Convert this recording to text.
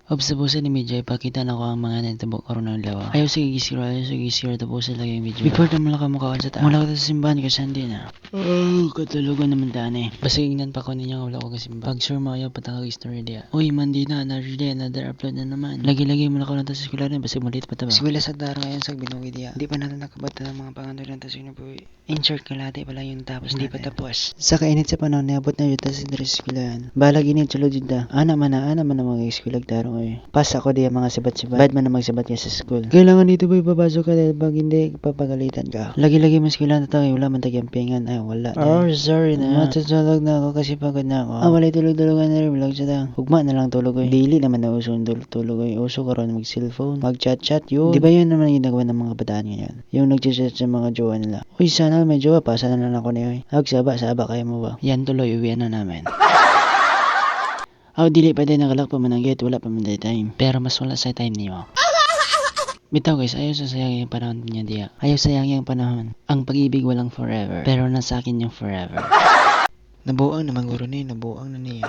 Obserbusan ni Medjay, pakita na ko ang mga natibok karon ng lawa. Ayaw sige gisira tapusin lagi yung video. Before na mula ka mukhaan sa taan. Mula ka sa simbahan ka sandi na. Oh, katulugan naman daan eh. Basta ingnan pa ko ninyo nga wala ko kasimba. Pag sure mo ayaw patangag story dia. Uy, mandi na, another upload na naman. Lagi-lagi mula ko lang ta sa eskwela rin, basta mulit pa ta ba? Eskwela sa daro ngayon sa binugi dia. Hindi pa natin nakabata ng mga pangandoy lang ta sa boy. In short, kalate pala yung tapos hindi pa tapos. Sa kainit sa panahon, naabot na yun ta sa eskwelahan. Balag init sulod yun ta. Ana man na mga eskwela daro ngayon. Pas ako diya mga sibat-sibat. Bad man na magsibat ka sa school. Kailangan dito boy, papasok ka dahil pag hindi, papagalitan ka. Lagi-lagi mas kailangan tayo, wala man tagyampengan. Ay, wala. Oh, sorry na. Matutulog na ako kasi pagod na ako. Walay tulog-tulogan na rin. Vlog siya lang. Hugma na lang tulog ko. Daily naman na uso ang tulog ko. Uso ko ron mag-cellphone, mag-chat-chat yun. Di ba yun naman yung ginagawa ng mga bataan ngayon? Yung nag-chat sa mga jowa nila. Uy, sana may jowa pa. Sana na ako niya. Saba kaya mo ba? Yan tuloy, uwian na namin. Dili pa din nakalak pa man ang gate, wala pa man day time. Pero mas wala sa time niyo. Bitaw guys, ayaw sa sayang yung panahon niya diya. Ayaw sayang yung panahon. Ang pag-ibig walang forever. Pero nasa akin yung forever. Nabuang naman guro niya, nabuang na niya.